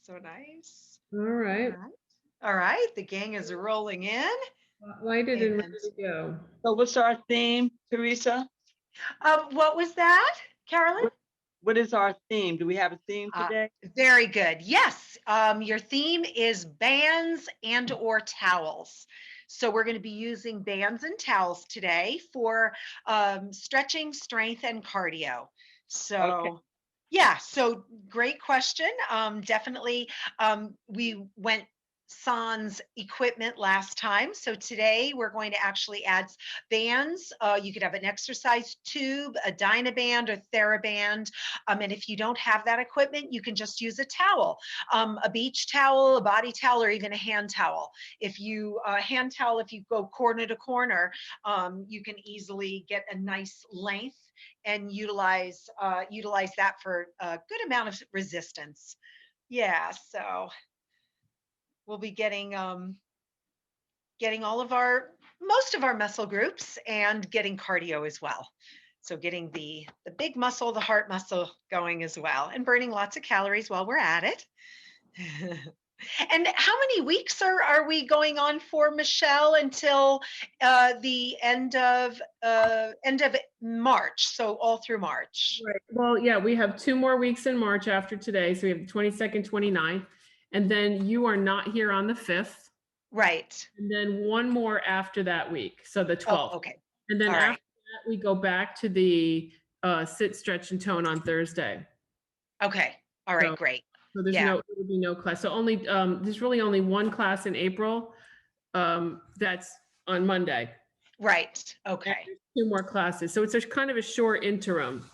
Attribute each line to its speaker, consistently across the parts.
Speaker 1: So nice.
Speaker 2: All
Speaker 1: All
Speaker 2: right.
Speaker 1: right. All right. The gang is rolling in.
Speaker 2: Lighted and ready
Speaker 1: And
Speaker 2: to go.
Speaker 3: So what's our theme, Teresa?
Speaker 1: what was that, Carolyn?
Speaker 3: What what is our theme? Do we have a theme
Speaker 1: Uh,
Speaker 3: today?
Speaker 1: Very good. Yes. Your theme is bands and or towels. So we're going to be using bands and towels today for stretching, strength, and cardio.
Speaker 3: Okay.
Speaker 1: So yeah, so great question. Definitely, we went sans equipment last time. So today we're going to actually add bands. You could have an exercise tube, a Dynaband or TheraBand. And if you don't have that equipment, you can just use a towel, a beach towel, a body towel, or even a hand towel. If you hand towel, if you go corner to corner, you can easily get a nice length and utilize that for a good amount of resistance. Yeah, so we'll be getting all of our most of our muscle groups and getting cardio as well. So getting the big muscle, the heart muscle going as well, and burning lots of calories while we're at it. And how many weeks are we going on for, Michelle, until the end of March? So all through March.
Speaker 2: Right. Well, yeah, we have 2 more weeks in March after today. So we have the 22nd, 29th, and then you are not here on the 5th,
Speaker 1: Right.
Speaker 2: and then one more after that week. So the
Speaker 1: Oh,
Speaker 2: 12th.
Speaker 1: okay.
Speaker 2: And then
Speaker 1: All
Speaker 2: after
Speaker 1: right.
Speaker 2: that, we go back to the sit, stretch, and tone on Thursday.
Speaker 1: Okay. All
Speaker 2: So,
Speaker 1: right. Great.
Speaker 2: so there's
Speaker 1: Yeah.
Speaker 2: no, there will be no class. So only, there's really only one class in April. That's on Monday.
Speaker 1: Right.
Speaker 2: And
Speaker 1: Okay.
Speaker 2: there's 2 more classes. So it's a kind of a short interim.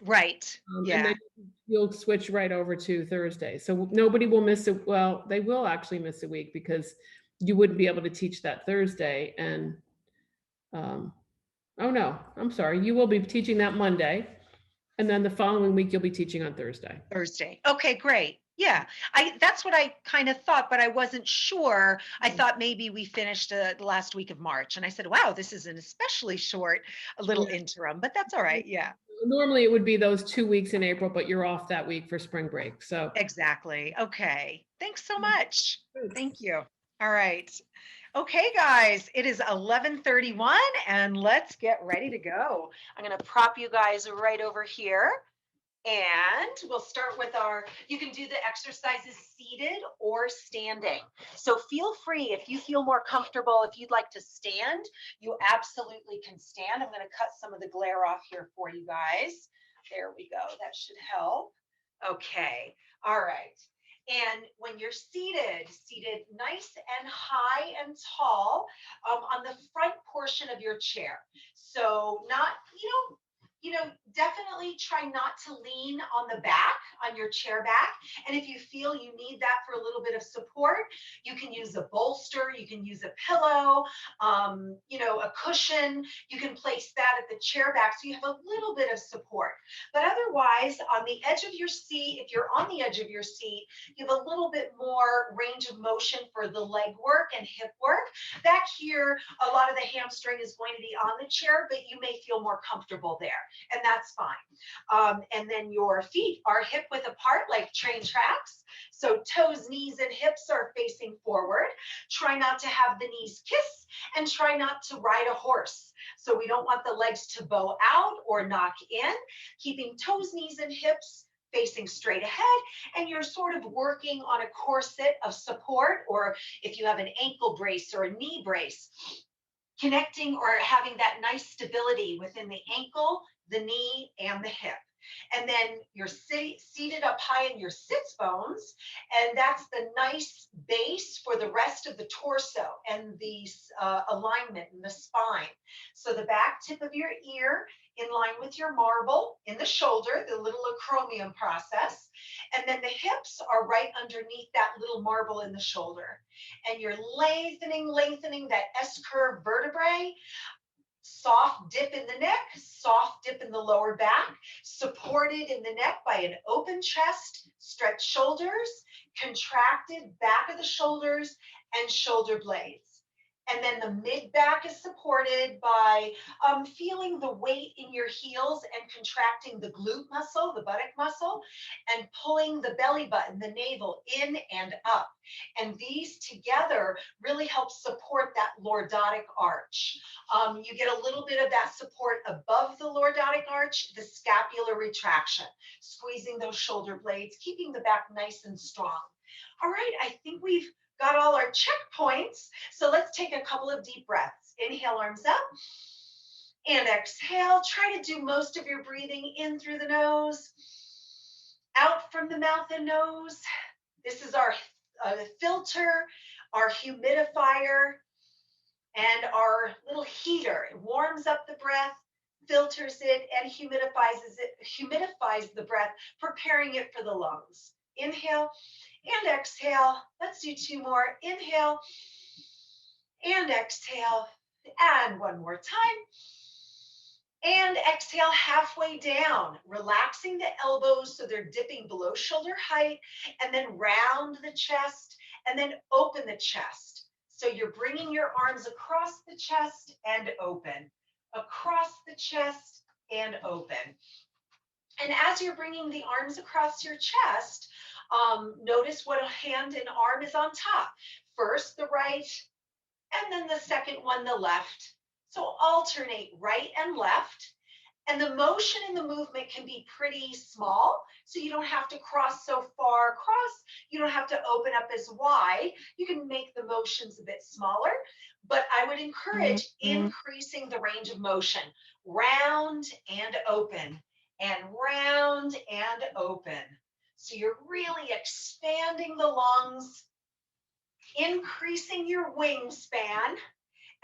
Speaker 1: Right.
Speaker 2: And
Speaker 1: Yeah.
Speaker 2: then you'll switch right over to Thursday. So nobody will miss it. Well, they will actually miss a week because you wouldn't be able to teach that Thursday. And, um, oh no, I'm sorry. You will be teaching that Monday. And then the following week, you'll be teaching on Thursday.
Speaker 1: Thursday. Okay, great. Yeah. That's what I kind of thought, but I wasn't sure. I thought maybe we finished the last week of March. And I said, wow, this is an especially short a little
Speaker 2: Yeah.
Speaker 1: interim, but that's all right. Yeah.
Speaker 2: Normally it would be those 2 weeks in April, but you're off that week for spring break. So
Speaker 1: Exactly. Okay. Thanks so much.
Speaker 2: good.
Speaker 1: Thank you. All right. Okay, guys, it is 11:31 and let's get ready to go. I'm going to prop you guys right over here. And we'll start with you can do the exercises seated or standing. So feel free, if you feel more comfortable, if you'd like to stand, you absolutely can stand. I'm going to cut some of the glare off here for you guys. There we go. That should help. Okay. All right. And when you're seated nice and high and tall on the front portion of your chair. So not, definitely try not to lean on the back, on your chair back. And if you feel you need that for a little bit of support, you can use a bolster, you can use a pillow, a cushion. You can place that at the chair back so you have a little bit of support. But otherwise, on the edge of your seat, if you're on the edge of your seat, you have a little bit more range of motion for the leg work and hip work. Back here, a lot of the hamstring is going to be on the chair, but you may feel more comfortable there, and that's fine. And then your feet are hip width apart like train tracks. So toes, knees, and hips are facing forward. Try not to have the knees kiss and try not to ride a horse. So we don't want the legs to bow out or knock in, keeping toes, knees, and hips facing straight ahead, and you're sort of working on a corset of support, or if you have an ankle brace or a knee brace, connecting or having that nice stability within the ankle, the knee, and the hip. And then you're seated up high in your sits bones, and that's the nice base for the rest of the torso and the alignment in the spine. So the back tip of your ear in line with your marble in the shoulder, the little acromion process. And then the hips are right underneath that little marble in the shoulder. And you're lengthening that S-curve vertebrae. Soft dip in the neck, soft dip in the lower back, supported in the neck by an open chest, stretched shoulders, contracted back of the shoulders, and shoulder blades. And then the mid back is supported by feeling the weight in your heels and contracting the glute muscle, the buttock muscle, and pulling the belly button, the navel in and up. And these together really help support that lordotic arch. You get a little bit of that support above the lordotic arch, the scapular retraction, squeezing those shoulder blades, keeping the back nice and strong. All right, I think we've got all our checkpoints. So let's take a couple of deep breaths. Inhale, arms up, and exhale. Try to do most of your breathing in through the nose, out from the mouth and nose. This is our filter, our humidifier, and our little heater. It warms up the breath, filters it, and humidifies the breath, preparing it for the lungs. Inhale and exhale. Let's do 2 more. Inhale and exhale. And one more time. And exhale halfway down, relaxing the elbows so they're dipping below shoulder height, and then round the chest, and then open the chest. So you're bringing your arms across the chest and open, across the chest and open. And as you're bringing the arms across your chest, notice what hand and arm is on top. First the right, and then the second one, the left. So alternate right and left. And the motion in the movement can be pretty small, so you don't have to cross so far across. You don't have to open up as wide. You can make the motions a bit smaller, but I would encourage increasing the range of motion. Round and open, and round and open. So you're really expanding the lungs, increasing your wingspan.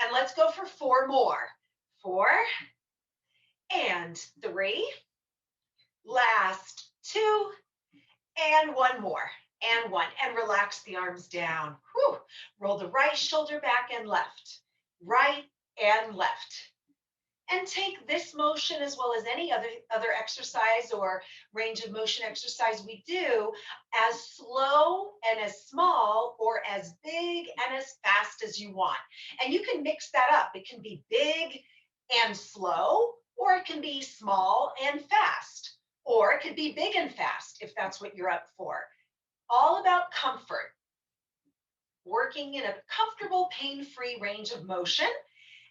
Speaker 1: And let's go for 4 more. 4 and 3. Last 2 and 1 more. And 1. And relax the arms down. Whew. Roll the right shoulder back and left. Right and left. And take this motion as well as any other exercise or range of motion exercise we do as slow and as small or as big and as fast as you want. And you can mix that up. It can be big and slow, or it can be small and fast, or it could be big and fast if that's what you're up for. All about comfort. Working in a comfortable, pain-free range of motion.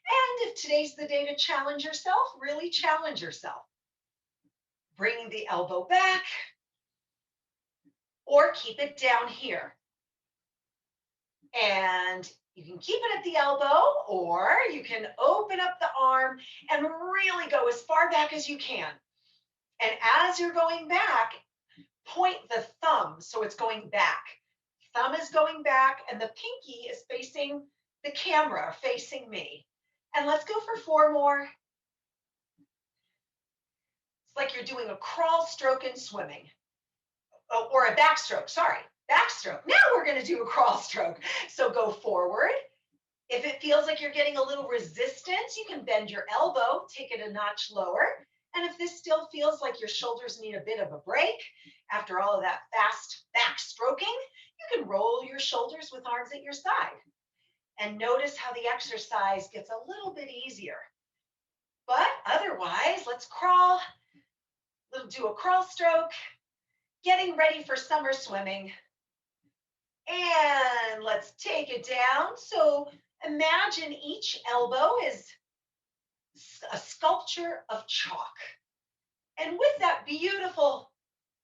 Speaker 1: And if today's the day to challenge yourself, really challenge yourself. Bringing the elbow back or keep it down here. And you can keep it at the elbow, or you can open up the arm and really go as far back as you can. And as you're going back, point the thumb so it's going back. Thumb is going back and the pinky is facing the camera, facing me. And let's go for 4 more. It's like you're doing a crawl, stroke, and swimming. Oh, or a backstroke, sorry, backstroke. Now we're gonna do a crawl stroke. So go forward. If it feels like you're getting a little resistance, you can bend your elbow, take it a notch lower. And if this still feels like your shoulders need a bit of a break, after all of that fast backstroking, you can roll your shoulders with arms at your side. And notice how the exercise gets a little bit easier. But otherwise, let's crawl. We'll do a crawl stroke, getting ready for summer swimming. And let's take it down. So imagine each elbow is a sculpture of chalk. And with that beautiful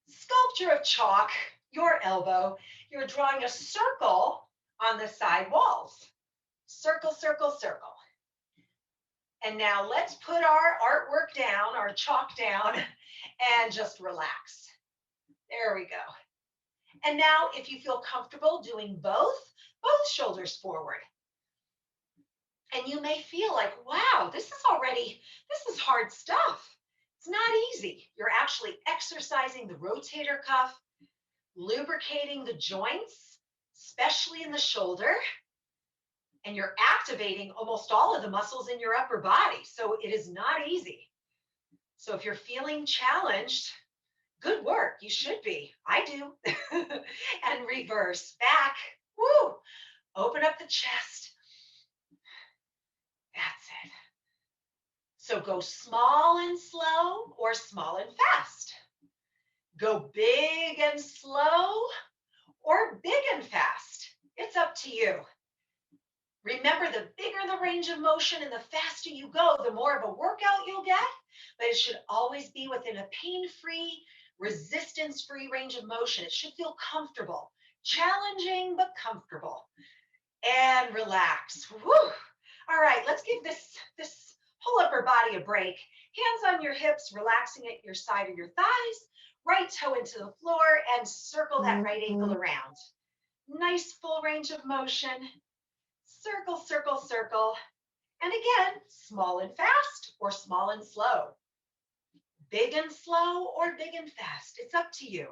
Speaker 1: sculpture of chalk, your elbow, you're drawing a circle on the side walls. Circle, circle, circle. And now let's put our artwork down, our chalk down, and just relax. There we go. And now if you feel comfortable doing both shoulders forward. And you may feel like, wow, this is hard stuff. It's not easy. You're actually exercising the rotator cuff, lubricating the joints, especially in the shoulder. And you're activating almost all of the muscles in your upper body. So it is not easy. So if you're feeling challenged, good work. You should be. I do. And reverse back. Woo. Open up the chest. So go small and slow or small and fast. Go big and slow or big and fast. It's up to you. Remember, the bigger the range of motion and the faster you go, the more of a workout you'll get, but it should always be within a pain-free, resistance-free range of motion. It should feel comfortable, challenging, but comfortable. And relax. Woo. All right, let's give this whole upper body a break. Hands on your hips, relaxing at your side of your thighs, right toe into the floor, and circle that right ankle around. Nice full range of motion. Circle, circle, circle. And again, small and fast or small and slow. Big and slow or big and fast. It's up to you.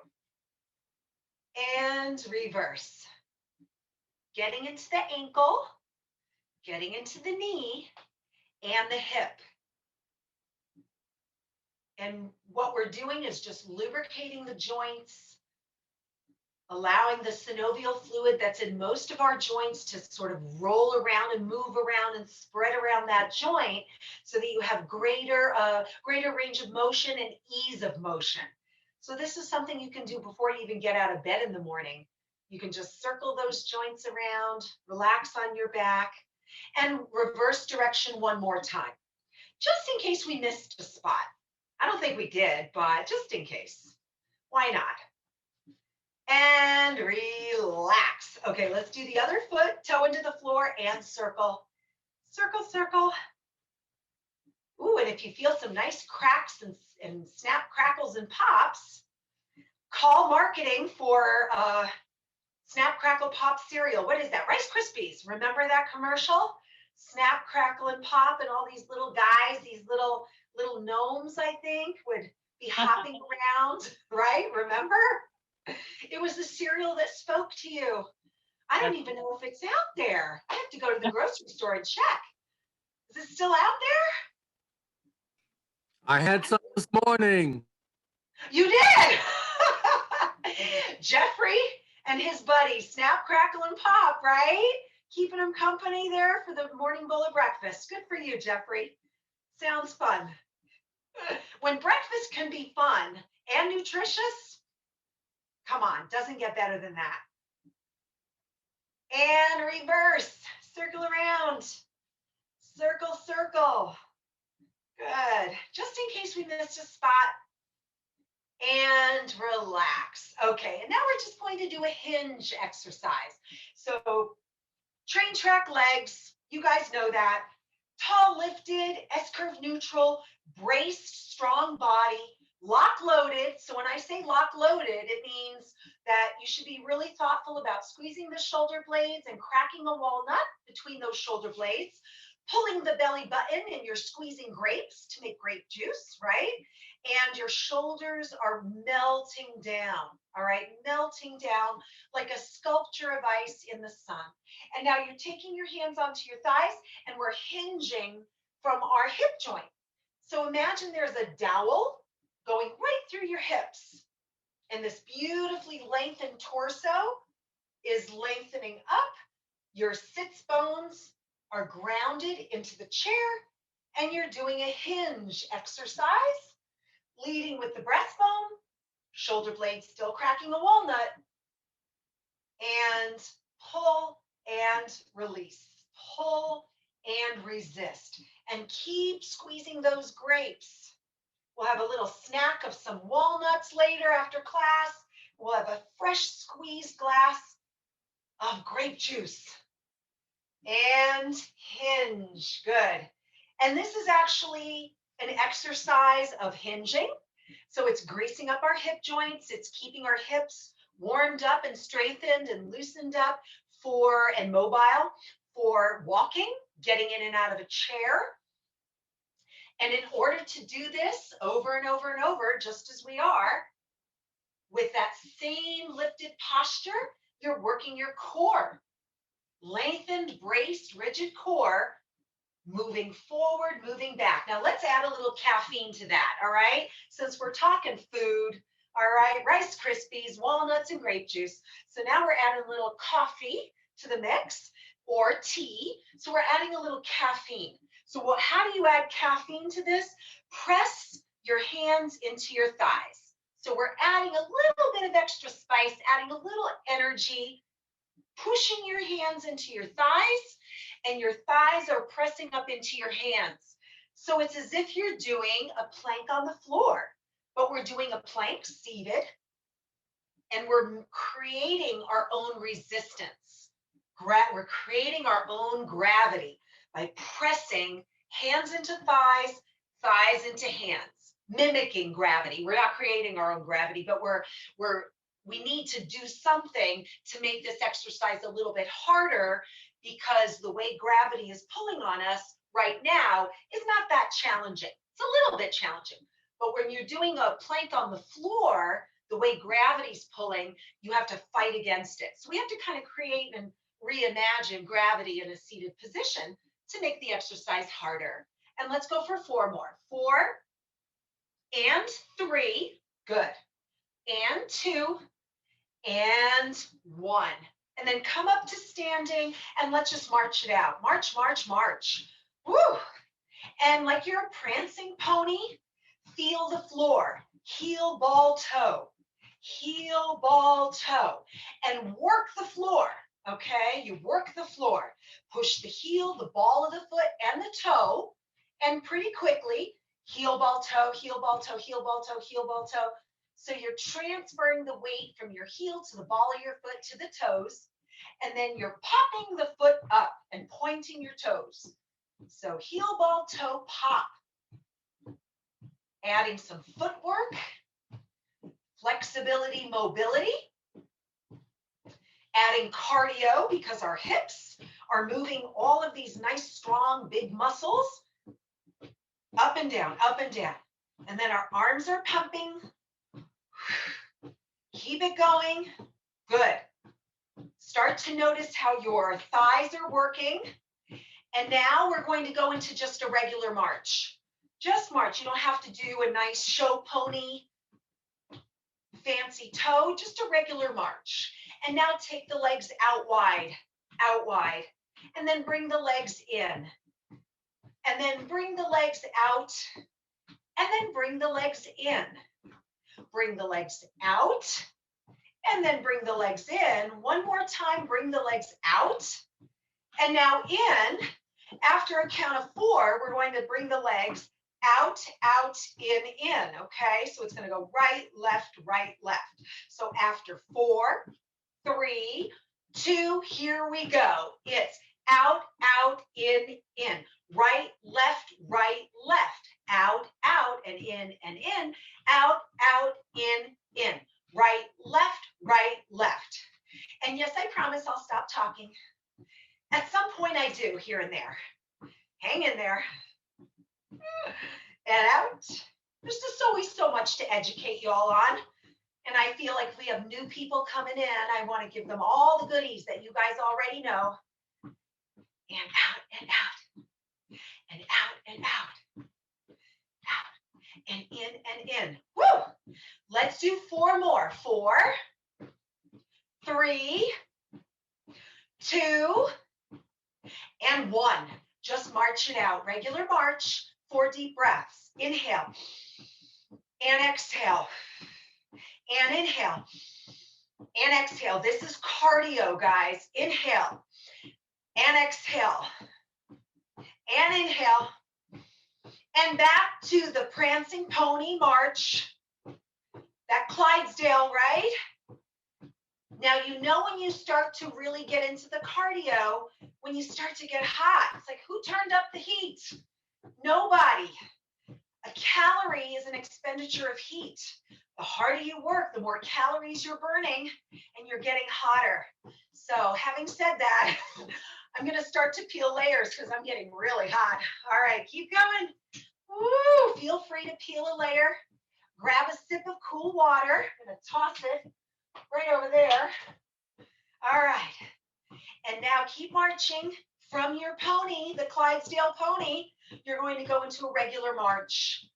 Speaker 1: And reverse. Getting into the ankle, getting into the knee and the hip. And what we're doing is just lubricating the joints, allowing the synovial fluid that's in most of our joints to sort of roll around and move around and spread around that joint so that you have greater range of motion and ease of motion. So this is something you can do before you even get out of bed in the morning. You can just circle those joints around, relax on your back, and reverse direction one more time, just in case we missed a spot. I don't think we did, but just in case. Why not? And relax. Okay, let's do the other foot, toe into the floor and circle. Circle, circle. Ooh, and if you feel some nice cracks and snap, crackles, and pops, call marketing for Snap, Crackle, Pop cereal. What is that? Rice Krispies. Remember that commercial? Snap, Crackle, and Pop, and all these little guys, these little gnomes, I think, would be hopping around, right? Remember? It was the cereal that spoke to you. I don't even know if it's out there. I have to go to the grocery store and check. Is it still out there?
Speaker 4: I had some this morning.
Speaker 1: You did. Jeffrey and his buddy, Snap, Crackle, and Pop, right? Keeping them company there for the morning bowl of breakfast. Good for you, Jeffrey. Sounds fun. When breakfast can be fun and nutritious, come on, doesn't get better than that. And reverse, circle around, circle, circle. Good. Just in case we missed a spot. And relax. Okay, and now we're just going to do a hinge exercise. So train track legs, you guys know that. Tall lifted, S-curve neutral, braced, strong body, lock loaded. So when I say lock loaded, it means that you should be really thoughtful about squeezing the shoulder blades and cracking a walnut between those shoulder blades, pulling the belly button and you're squeezing grapes to make grape juice, right? And your shoulders are melting down, all right? Melting down like a sculpture of ice in the sun. And now you're taking your hands onto your thighs and we're hinging from our hip joint. So imagine there's a dowel going right through your hips. And this beautifully lengthened torso is lengthening up. Your sits bones are grounded into the chair and you're doing a hinge exercise, leading with the breastbone, shoulder blades still cracking a walnut, and pull and release, pull and resist, and keep squeezing those grapes. We'll have a little snack of some walnuts later after class. We'll have a fresh squeezed glass of grape juice. And hinge, good. And this is actually an exercise of hinging. So it's greasing up our hip joints. It's keeping our hips warmed up and strengthened and loosened up and mobile for walking, getting in and out of a chair. And in order to do this over and over and over, just as we are, with that same lifted posture, you're working your core. Lengthened, braced, rigid core, moving forward, moving back. Now let's add a little caffeine to that, all right? Since we're talking food, all right, Rice Krispies, walnuts, and grape juice. So now we're adding a little coffee to the mix or tea. So we're adding a little caffeine. So how do you add caffeine to this? Press your hands into your thighs. So we're adding a little bit of extra spice, adding a little energy, pushing your hands into your thighs, and your thighs are pressing up into your hands. So it's as if you're doing a plank on the floor, but we're doing a plank seated, and we're creating our own resistance. We're creating our own gravity by pressing hands into thighs, thighs into hands, mimicking gravity. We're not creating our own gravity, but we need to do something to make this exercise a little bit harder, because the way gravity is pulling on us right now is not that challenging. It's a little bit challenging, but when you're doing a plank on the floor, the way gravity's pulling, you have to fight against it. So we have to kind of create and reimagine gravity in a seated position to make the exercise harder. And let's go for 4 more. 4 and 3, good. And 2 and 1. And then come up to standing, and let's just march it out. March, march, march. Woo! And like you're a prancing pony, feel the floor. Heel, ball, toe. Heel, ball, toe. And work the floor, okay? You work the floor. Push the heel, the ball of the foot, and the toe. And pretty quickly, heel, ball, toe, heel, ball, toe, heel, ball, toe, heel, ball, toe. So you're transferring the weight from your heel to the ball of your foot to the toes. And then you're popping the foot up and pointing your toes. So heel, ball, toe, pop. Adding some footwork, flexibility, mobility. Adding cardio, because our hips are moving all of these nice, strong, big muscles. Up and down, up and down. And then our arms are pumping. Keep it going. Good. Start to notice how your thighs are working. And now we're going to go into just a regular march. Just march. You don't have to do a nice show pony, fancy toe, just a regular march. And now take the legs out wide, and then bring the legs in. And then bring the legs out, and then bring the legs in. Bring the legs out, and then bring the legs in. One more time, bring the legs out. And now in. After a count of 4, we're going to bring the legs out, out, in, okay? So it's going to go right, left, So after 4, 3, 2, here we go. It's out, out, in, right, left, out, out, and in, out, out, in, right, left. And yes, I promise I'll stop talking. At some point I do, here and there. Hang in there. And out. There's just always so much to educate you all on. And I feel like if we have new people coming in, I want to give them all the goodies that you guys already know. And out, and out. And out, and out. Out. And in. Woo! Let's do 4 more. 4, 3, 2, and 1. Just march it out. Regular march. 4 deep breaths. Inhale. And exhale. And inhale. And exhale. This is cardio, guys. Inhale. And exhale. And inhale. And back to the prancing pony march. That Clydesdale, right? Now, you know when you start to really get into the cardio, when you start to get hot, it's like, who turned up the heat? Nobody. A calorie is an expenditure of heat. The harder you work, the more calories you're burning, and you're getting hotter. So having said that, I'm going to start to peel layers because I'm getting really hot. All right, keep going. Woo! Feel free to peel a layer. Grab a sip of cool water. I'm going to toss it right over there. All right. And now keep marching from your pony, the Clydesdale pony. You're going to go into a regular march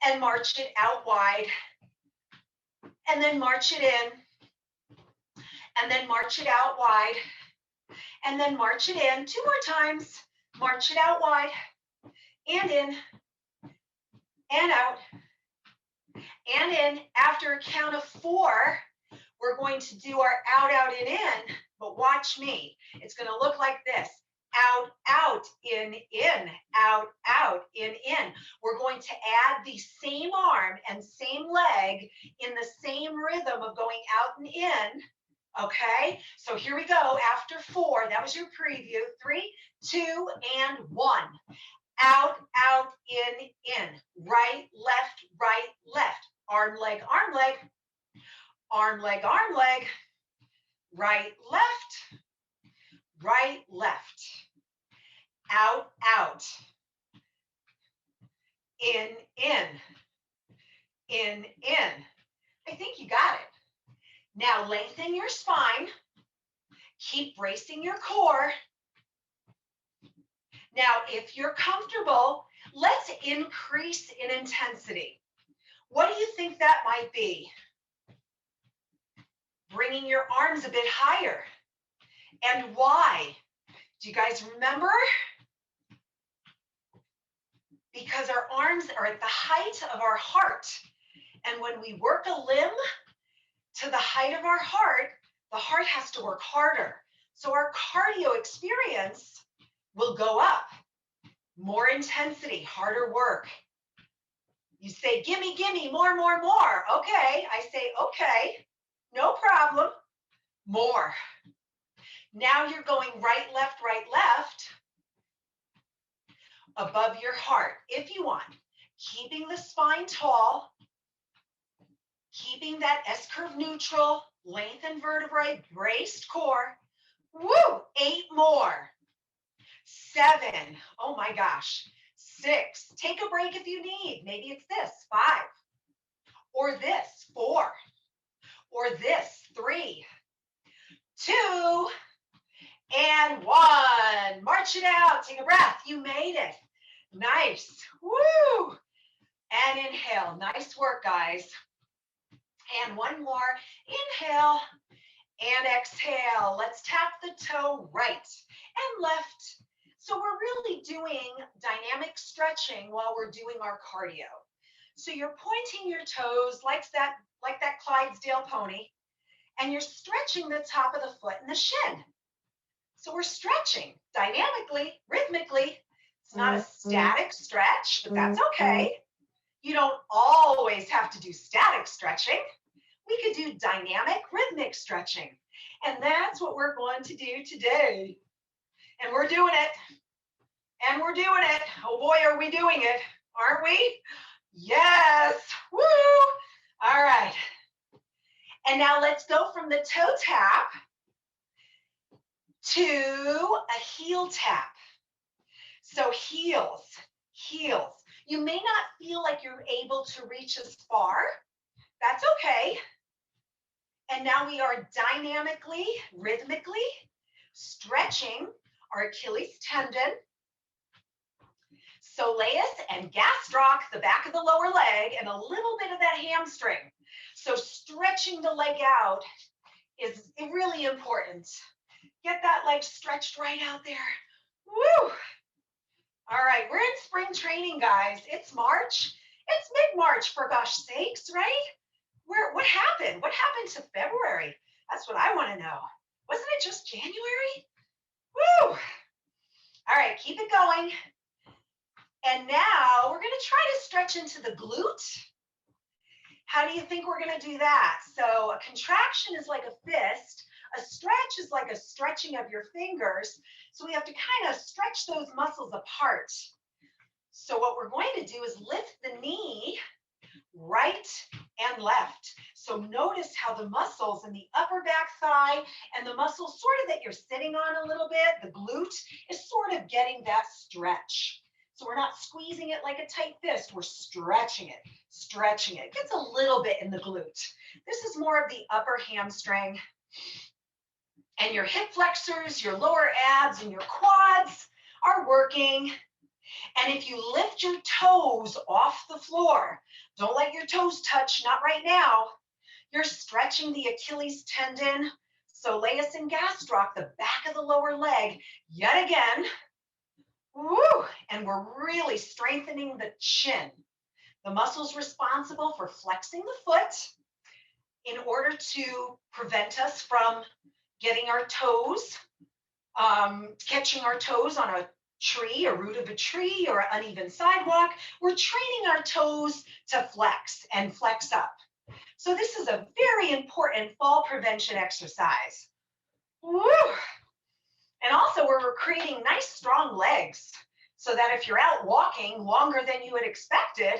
Speaker 1: and march it out wide. And then march it in. And then march it out wide. And then march it in 2 more times. March it out wide and in and out and in. After a count of 4, we're going to do our out, out, and in, but watch me. It's going to look like this. Out, out, in, out, out, in. We're going to add the same arm and same leg in the same rhythm of going out and in. Okay, so here we go. After 4, that was your preview. 3, 2, and 1. Out, out, in. Right, left. Arm, leg, arm, leg. Arm, leg, arm, leg. Right, left. Out, out. In. I think you got it. Now lengthen your spine. Keep bracing your core. Now, if you're comfortable, let's increase in intensity. What do you think that might be? Bringing your arms a bit higher. And why? Do you guys remember? Because our arms are at the height of our heart. And when we work a limb to the height of our heart, the heart has to work harder. So our cardio experience will go up. More intensity, harder work. You say, gimme, more. Okay, I say, okay, no problem, more. Now you're going right, left, above your heart, if you want. Keeping the spine tall, keeping that S-curve neutral, lengthened vertebrae, braced core. Woo, 8 more. 7, oh my gosh. 6, take a break if you need. Maybe it's this, 5, or this, 4, or this, 3, 2, and 1. March it out, take a breath. You made it. Nice, woo. And inhale, nice work, guys. And one more, inhale and exhale. Let's tap the toe right and left. So we're really doing dynamic stretching while we're doing our cardio. So you're pointing your toes like that Clydesdale pony, and you're stretching the top of the foot and the shin. So we're stretching dynamically, rhythmically. It's not a static stretch, but that's okay. You don't always have to do static stretching. We could do dynamic, rhythmic stretching. And that's what we're going to do today. And we're doing it. And we're doing it. Oh boy, are we doing it, aren't we? Yes. Woo. All right. And now let's go from the toe tap to a heel tap. So heels. You may not feel like you're able to reach as far. That's okay. And now we are dynamically, rhythmically stretching our Achilles tendon, soleus and gastroc, the back of the lower leg, and a little bit of that hamstring. So stretching the leg out is really important. Get that leg stretched right out there. Woo! All right, we're in spring training, guys. It's March. It's mid-March, for gosh sakes, right? What happened? What happened to February? That's what I want to know. Wasn't it just January? Woo! All right, keep it going. And now we're going to try to stretch into the glute. How do you think we're going to do that? So a contraction is like a fist. A stretch is like a stretching of your fingers. So we have to kind of stretch those muscles apart. So what we're going to do is lift the knee right and left. So notice how the muscles in the upper back thigh and the muscles sort of that you're sitting on a little bit, the glute, is sort of getting that stretch. So we're not squeezing it like a tight fist, we're stretching it. It gets a little bit in the glute. This is more of the upper hamstring. And your hip flexors, your lower abs, and your quads are working. And if you lift your toes off the floor, don't let your toes touch, not right now. You're stretching the Achilles tendon, soleus and gastroc, the back of the lower leg, yet again. Woo! And we're really strengthening the chin, the muscles responsible for flexing the foot in order to prevent us from getting our toes, catching our toes on a tree, a root of a tree, or an uneven sidewalk. We're training our toes to flex and flex up. So this is a very important fall prevention exercise. Woo! And also we're creating nice strong legs so that if you're out walking longer than you had expected,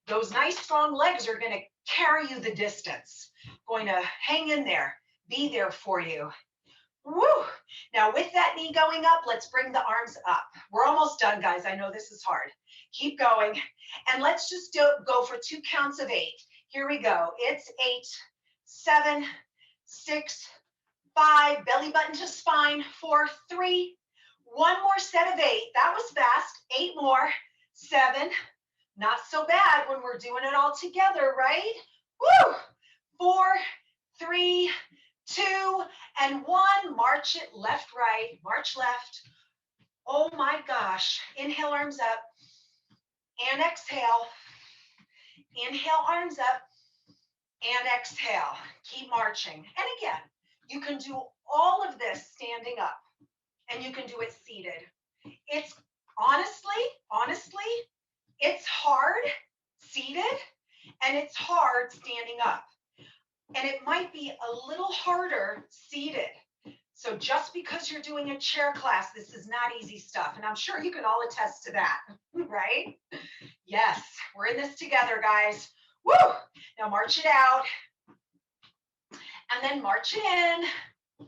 Speaker 1: those nice strong legs are going to carry you the distance, going to hang in there, be there for you. Woo! Now with that knee going up, let's bring the arms up. We're almost done, guys. I know this is hard. Keep going. And let's just go for 2 counts of 8. Here we go. It's 8, 7, 6, 5, belly button to spine, 4, 3, 1 more set of 8. That was fast. 8 more, 7. Not so bad when we're doing it all together, right? Woo! 4, 3, 2, and 1. March it left, right, march left. Oh my gosh. Inhale, arms up, and exhale. Inhale, arms up, and exhale. Keep marching. And again, you can do all of this standing up, and you can do it seated. It's honestly, it's hard seated, and it's hard standing up. And it might be a little harder seated. So just because you're doing a chair class, this is not easy stuff. And I'm sure you can all attest to that, right? Yes, we're in this together, guys. Woo! Now march it out. And then march it in.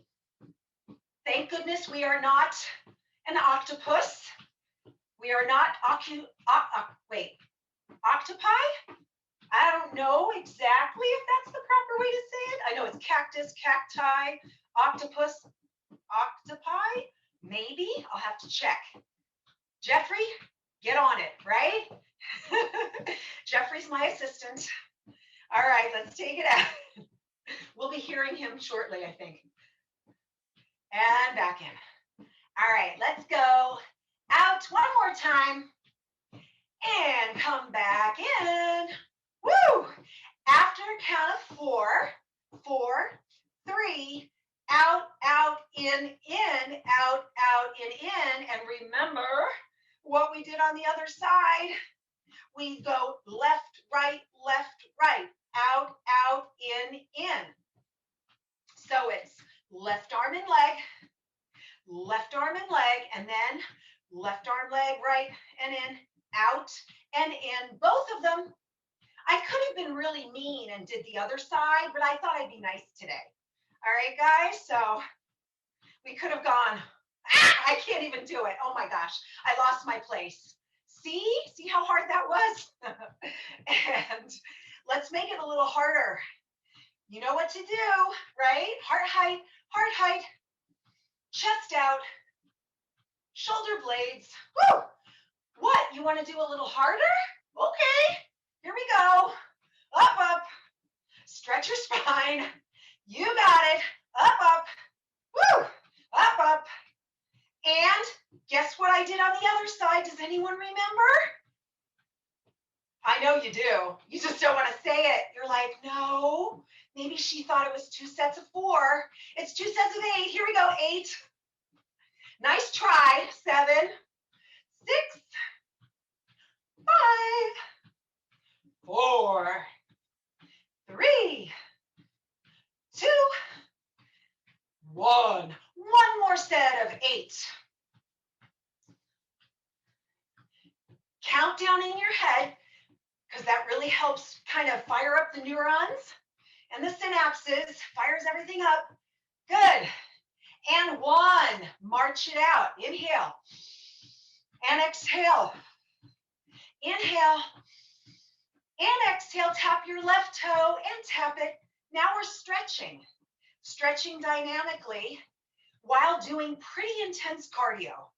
Speaker 1: Thank goodness we are not an octopus. We are not octopi? I don't know exactly if that's the proper way to say it. I know it's cactus, cacti, octopus, octopi, maybe. I'll have to check. Jeffrey, get on it, right? Jeffrey's my assistant. All right, let's take it out. We'll be hearing him shortly, I think. And back in. All right, let's go out one more time and come back in. Woo! After a count of 4, 4, 3, out, out, in, out, in. And remember what we did on the other side. We go left, right, out, out, in. So it's left arm and leg, and then left arm, leg, right, and in, out, and in. Both of them. I could have been really mean and did the other side, but I thought I'd be nice today. All right, guys, so we could have gone, I can't even do it. Oh my gosh, I lost my place. See how hard that was? And let's make it a little harder. You know what to do, right? Heart height, chest out, shoulder blades. Woo! What, you want to do a little harder? Okay. Here we go. Up. Stretch your spine. You got it. Up. Woo! Up. And guess what I did on the other side? Does anyone remember? I know you do. You just don't want to say it. You're like, no. Maybe she thought it was 2 sets of 4. It's 2 sets of 8. Here we go. 8. Nice try. 7, 6, 5, 4, 3, 2, 1. One more set of 8. Count down in your head, because that really helps kind of fire up the neurons and the synapses, fires everything up. Good. And 1. March it out. Inhale. And exhale. Inhale. And exhale, tap your left toe and tap it. Now we're stretching dynamically while doing pretty intense cardio.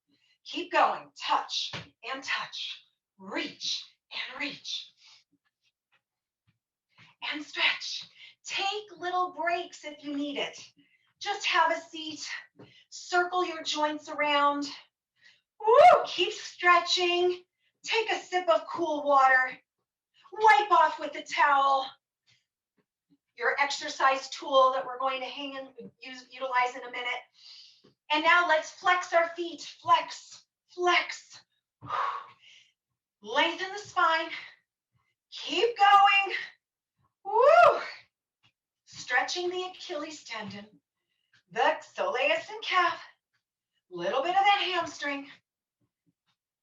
Speaker 1: Keep going, touch and touch, reach and reach. And stretch. Take little breaks if you need it. Just have a seat, circle your joints around. Woo, keep stretching. Take a sip of cool water. Wipe off with the towel. Your exercise tool that we're going to utilize in a minute. And now let's flex our feet. Flex, flex. Lengthen the spine. Keep going. Woo! Stretching the Achilles tendon, the soleus and calf, little bit of that hamstring.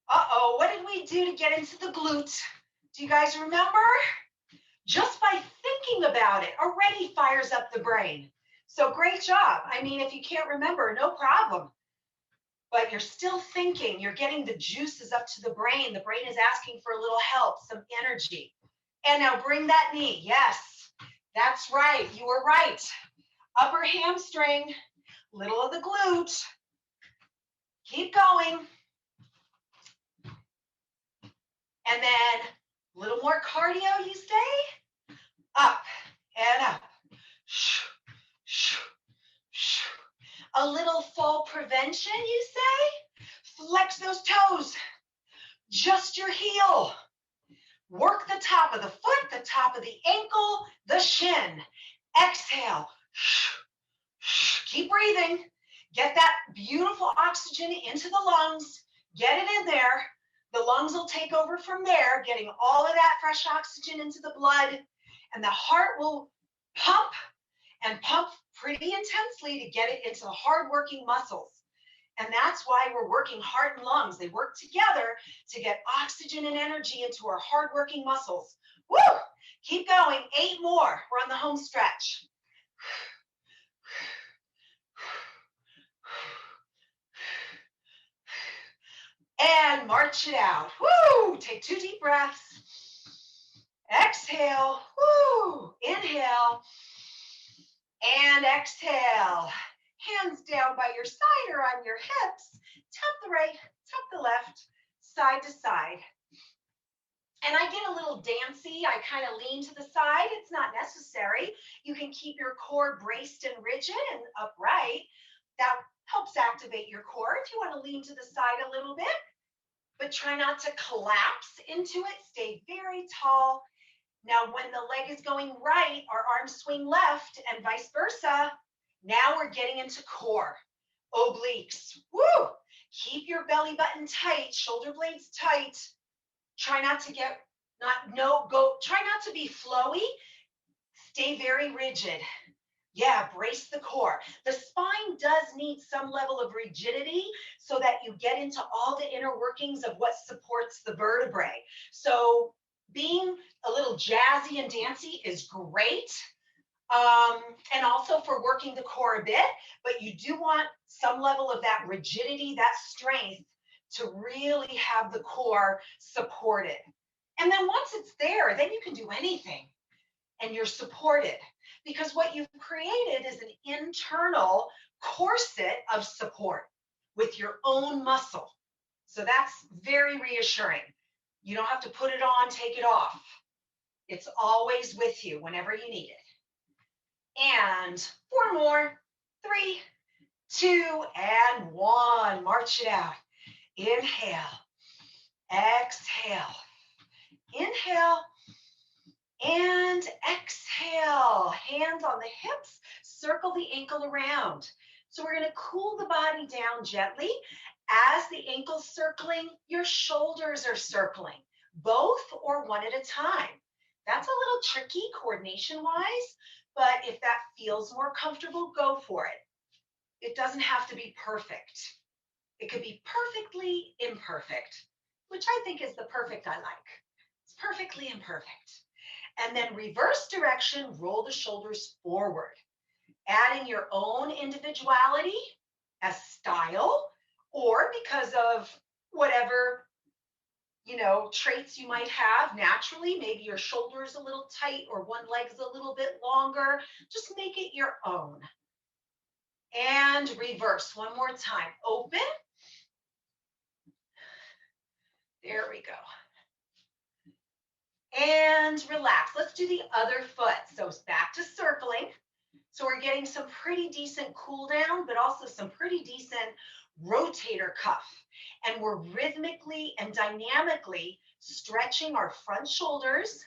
Speaker 1: Uh-oh, what did we do to get into the glute? Do you guys remember? Just by thinking about it already fires up the brain. So great job. I mean, if you can't remember, no problem. But you're still thinking, you're getting the juices up to the brain. The brain is asking for a little help, some energy. And now bring that knee. Yes, that's right. You were right. Upper hamstring, little of the glute. Keep going. And then a little more cardio, you say? Up and up. A little fall prevention, you say? Flex those toes. Just your heel. Work the top of the foot, the top of the ankle, the shin. Exhale. Keep breathing. Get that beautiful oxygen into the lungs. Get it in there. The lungs will take over from there, getting all of that fresh oxygen into the blood. And the heart will pump and pump pretty intensely to get it into the hard-working muscles. And that's why we're working heart and lungs. They work together to get oxygen and energy into our hard-working muscles. Woo! Keep going. 8 more. We're on the home stretch. And march it out. Woo! Take 2 deep breaths. Exhale. Woo! Inhale. And exhale. Hands down by your side or on your hips. Tap the right, tap the left, side to side. And I get a little dancey. I kind of lean to the side. It's not necessary. You can keep your core braced and rigid and upright. That helps activate your core if you want to lean to the side a little bit. But try not to collapse into it. Stay very tall. Now, when the leg is going right, our arms swing left and vice versa. Now we're getting into core, obliques. Woo! Keep your belly button tight, shoulder blades tight. Try not to try not to be flowy. Stay very rigid. Yeah, brace the core. The spine does need some level of rigidity so that you get into all the inner workings of what supports the vertebrae. So being a little jazzy and dancy is great. And also for working the core a bit, but you do want some level of that rigidity, that strength to really have the core supported. And then once it's there, then you can do anything and you're supported because what you've created is an internal corset of support with your own muscle. So that's very reassuring. You don't have to put it on, take it off. It's always with you whenever you need it. And 4 more, 3, 2, and 1. March it out. Inhale, exhale, inhale, and exhale. Hands on the hips, circle the ankle around. So we're going to cool the body down gently. As the ankle's circling, your shoulders are circling, both or one at a time. That's a little tricky coordination-wise. But if that feels more comfortable, go for it. It doesn't have to be perfect. It could be perfectly imperfect, which I think is the perfect I like. It's perfectly imperfect. And then reverse direction, roll the shoulders forward, adding your own individuality as style, or because of whatever traits you might have naturally. Maybe your shoulder is a little tight or one leg is a little bit longer. Just make it your own. And reverse one more time. Open. There we go. And relax. Let's do the other foot. So it's back to circling. So we're getting some pretty decent cool down, but also some pretty decent rotator cuff. and we're rhythmically and dynamically stretching our front shoulders,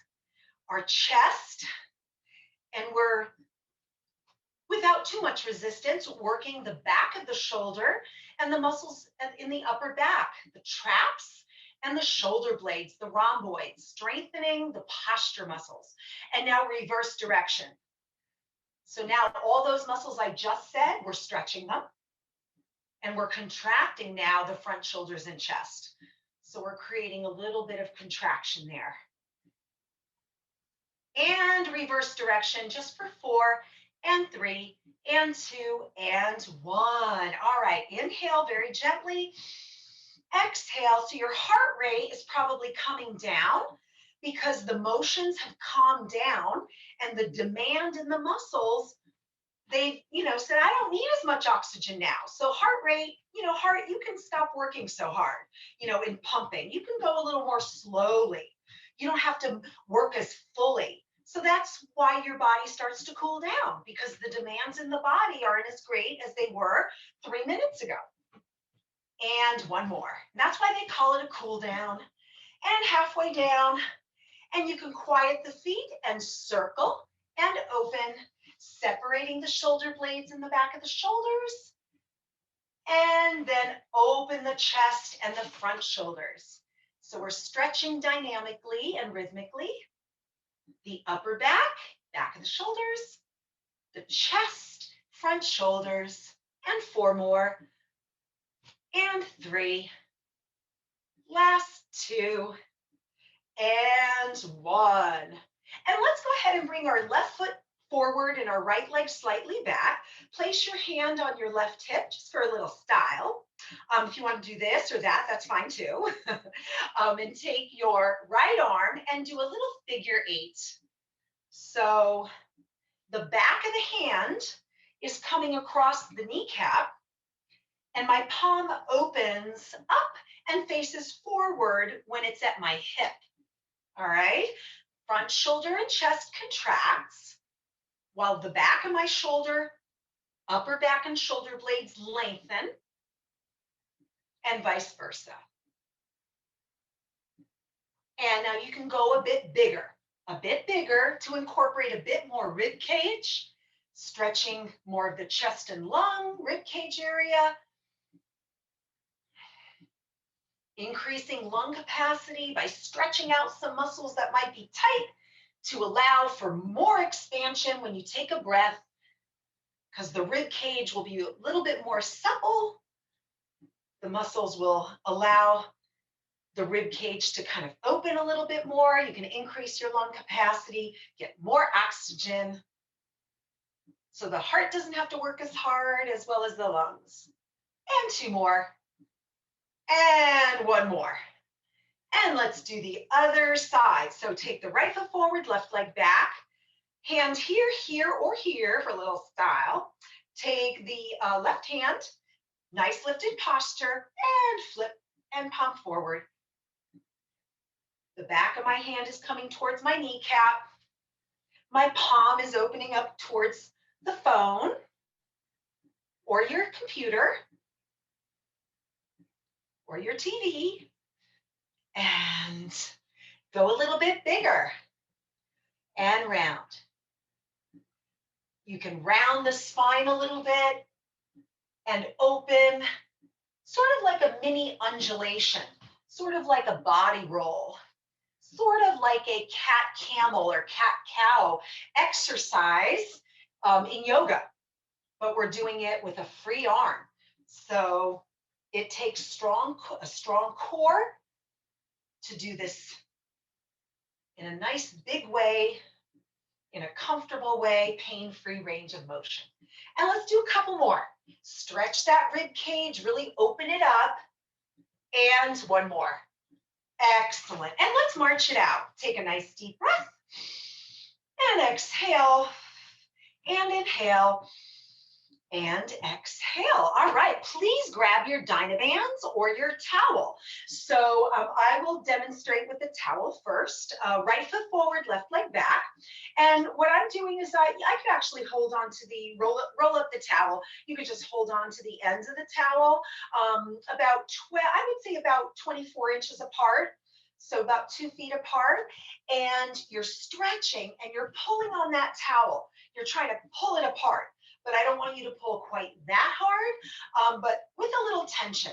Speaker 1: our chest, and we're, without too much resistance, working the back of the shoulder and the muscles in the upper back, the traps and the shoulder blades, the rhomboids, strengthening the posture muscles. And now reverse direction. So now all those muscles I just said, we're stretching them. And we're contracting now the front shoulders and chest. So we're creating a little bit of contraction there. And reverse direction just for 4 and 3 and 2 and 1. All right, inhale very gently. Exhale, so your heart rate is probably coming down because the motions have calmed down and the demand in the muscles, they've, said, I don't need as much oxygen now. So heart rate, heart, you can stop working so hard, in pumping. You can go a little more slowly. You don't have to work as fully. So that's why your body starts to cool down, because the demands in the body aren't as great as they were 3 minutes ago. And one more. And that's why they call it a cool down. And halfway down, and you can quiet the feet and circle and open, separating the shoulder blades in the back of the shoulders. And then open the chest and the front shoulders. So we're stretching dynamically and rhythmically. The upper back, back of the shoulders, the chest, front shoulders, and 4 more. And 3, last 2, and 1. And let's go ahead and bring our left foot forward and our right leg slightly back. Place your hand on your left hip just for a little style. If you want to do this or that, that's fine too. And take your right arm and do a little figure 8. So the back of the hand is coming across the kneecap, and my palm opens up and faces forward when it's at my hip. All right. Front shoulder and chest contracts, while the back of my shoulder, upper back and shoulder blades lengthen, and vice versa. And now you can go a bit bigger to incorporate a bit more rib cage, stretching more of the chest and lung, rib cage area, increasing lung capacity by stretching out some muscles that might be tight to allow for more expansion when you take a breath, because the rib cage will be a little bit more supple. The muscles will allow the rib cage to kind of open a little bit more. You can increase your lung capacity, get more oxygen, so the heart doesn't have to work as hard, as well as the lungs. And 2 more. And 1 more. And let's do the other side. So take the right foot forward, left leg back. Hand here, here, or here for a little style. Take the left hand, nice lifted posture, and flip and pump forward. The back of my hand is coming towards my kneecap. My palm is opening up towards the phone or your computer or your TV, and go a little bit bigger and round. You can round the spine a little bit and open, sort of like a mini undulation, sort of like a body roll, sort of like a cat-camel or cat-cow exercise in yoga, but we're doing it with a free arm. So it takes a strong core to do this in a nice big way, in a comfortable way, pain-free range of motion. And let's do a couple more. Stretch that rib cage, really open it up. And 1 more. Excellent. And let's march it out. Take a nice deep breath. And exhale. And inhale. And exhale. All right, please grab your Dynabands or your towel. So I will demonstrate with the towel first. Right foot forward, left leg back. And what I I'm doing is I could actually hold on to the, roll up the towel. You could just hold on to the ends of the towel, about I would say about 24 inches apart. So about 2 feet apart, and you're stretching and you're pulling on that towel. You're trying to pull it apart, but I don't want you to pull quite that hard, but with a little tension.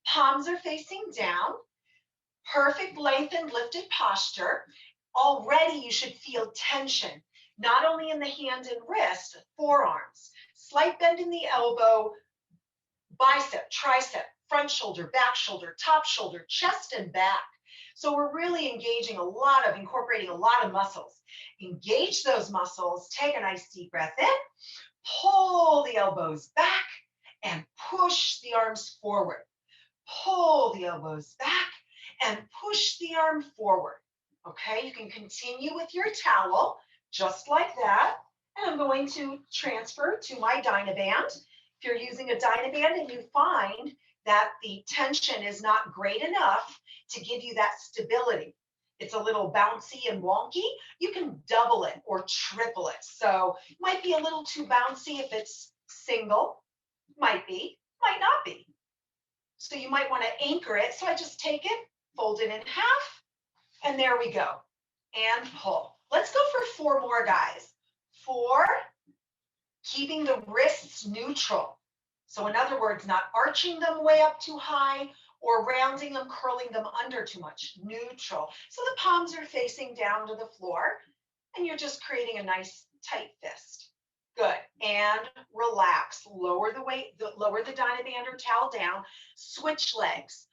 Speaker 1: Palms are facing down, perfect lengthened lifted posture. Already you should feel tension, not only in the hand and wrist, forearms, slight bend in the elbow, bicep, tricep, front shoulder, back shoulder, top shoulder, chest and back. So we're really incorporating a lot of muscles. Engage those muscles, take a nice deep breath in, pull the elbows back and push the arms forward. Pull the elbows back and push the arm forward. Okay, you can continue with your towel just like that. And I'm going to transfer to my Dynaband. If you're using a Dynaband and you find that the tension is not great enough to give you that stability, it's a little bouncy and wonky, you can double it or triple it. So it might be a little too bouncy if it's single, might be, might not be. So you might want to anchor it. So I just take it, fold it in half, and there we go. And pull. Let's go for 4 more, guys. 4, keeping the wrists neutral. So in other words, not arching them way up too high or rounding them, curling them under too much. Neutral. So the palms are facing down to the floor, and you're just creating a nice tight fist. Good. And relax. Lower the weight, lower the Dynaband or towel down. Switch legs.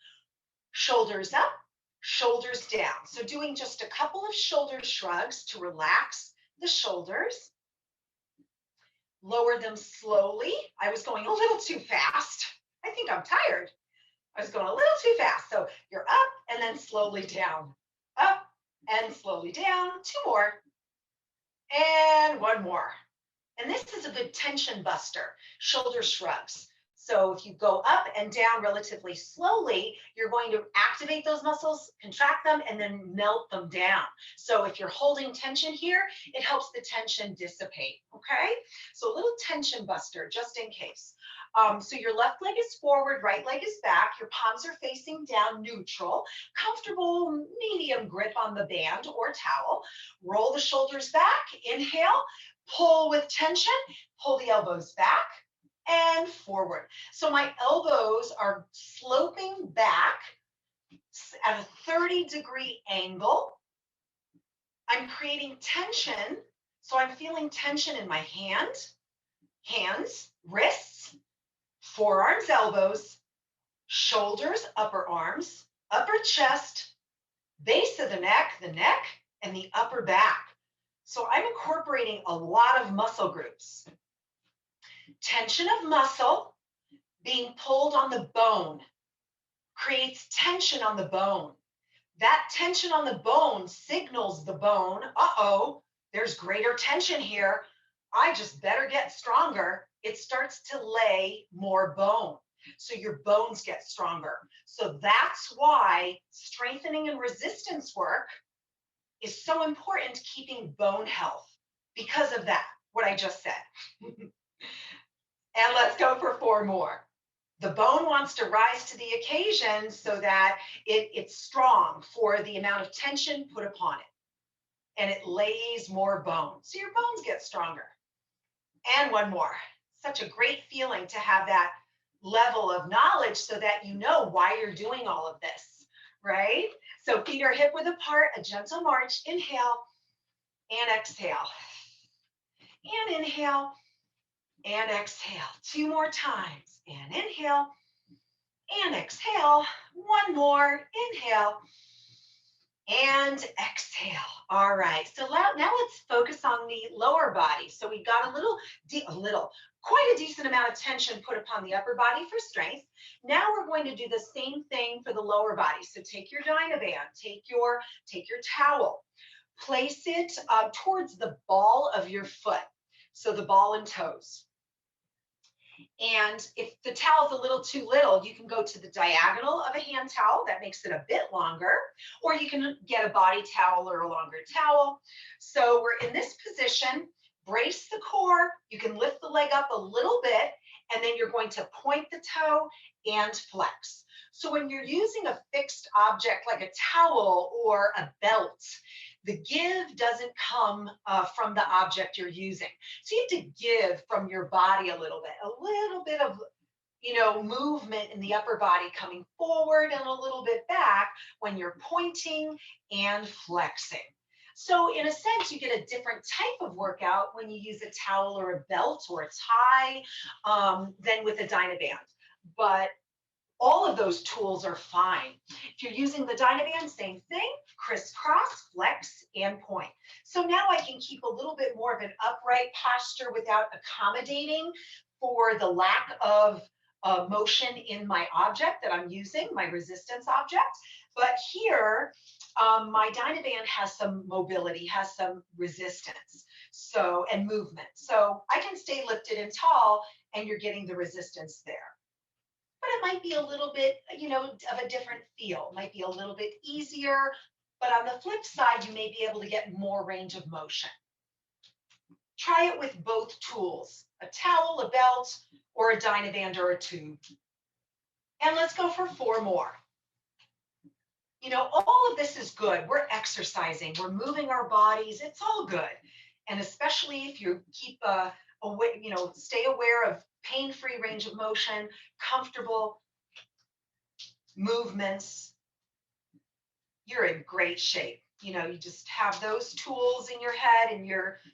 Speaker 1: Shoulders up, shoulders down. So doing just a couple of shoulder shrugs to relax the shoulders. Lower them slowly. I was going a little too fast. I think I'm tired. I was going a little too fast. So you're up and then slowly down. Up and slowly down. 2 more. And 1 more. And this is a good tension buster, shoulder shrugs. So if you go up and down relatively slowly, you're going to activate those muscles, contract them, and then melt them down. So if you're holding tension here, it helps the tension dissipate, okay? So a little tension buster, just in case. So your left leg is forward, right leg is back. Your palms are facing down, neutral. Comfortable medium grip on the band or towel. Roll the shoulders back, inhale, pull with tension, pull the elbows back, and forward. So my elbows are sloping back at a 30-degree angle. I'm creating tension. So I'm feeling tension in my hands, wrists, forearms, elbows, shoulders, upper arms, upper chest, base of the neck, and the upper back. So I'm incorporating a lot of muscle groups. Tension of muscle being pulled on the bone creates tension on the bone. That tension on the bone signals the bone, uh-oh, there's greater tension here. I just better get stronger. It starts to lay more bone. So your bones get stronger. So that's why strengthening and resistance work is so important to keeping bone health because of that, what I just said. And let's go for 4 more. The bone wants to rise to the occasion so that it's strong for the amount of tension put upon it. And it lays more bone. So your bones get stronger. And 1 more. Such a great feeling to have that level of knowledge so that you know why you're doing all of this, right? So feet are hip width apart, a gentle march. Inhale and exhale. And inhale. And exhale 2 more times. And inhale and exhale. 1 more. Inhale and exhale. All right. So now let's focus on the lower body. So we got quite a decent amount of tension put upon the upper body for strength. Now we're going to do the same thing for the lower body. So take your Dynaband, take your towel, place it towards the ball of your foot. So the ball and toes. And if the towel is a little too little, you can go to the diagonal of a hand towel. That makes it a bit longer. Or you can get a body towel or a longer towel. So we're in this position. brace the core. You can lift the leg up a little bit, and then you're going to point the toe and flex. So when you're using a fixed object like a towel or a belt, the give doesn't come from the object you're using. So you have to give from your body a little bit of movement in the upper body coming forward and a little bit back when you're pointing and flexing. So in a sense, you get a different type of workout when you use a towel or a belt or a tie than with a Dynaband. But all of those tools are fine. If you're using the Dynaband, same thing, crisscross, flex, and point. So now I can keep a little bit more of an upright posture without accommodating for the lack of motion in my object that I'm using, my resistance object. But here, my Dynaband has some mobility, has some resistance, and movement. So I can stay lifted and tall, and you're getting the resistance there. But it might be a little bit, of a different feel. It might be a little bit easier, but on the flip side, you may be able to get more range of motion. Try it with both tools, a towel, a belt, or a Dynaband or a tube. And let's go for 4 more. All of this is good. We're exercising, we're moving our bodies. It's all good. And especially if you keep stay aware of pain-free range of motion, comfortable movements, you're in great shape. You just have those tools in your head and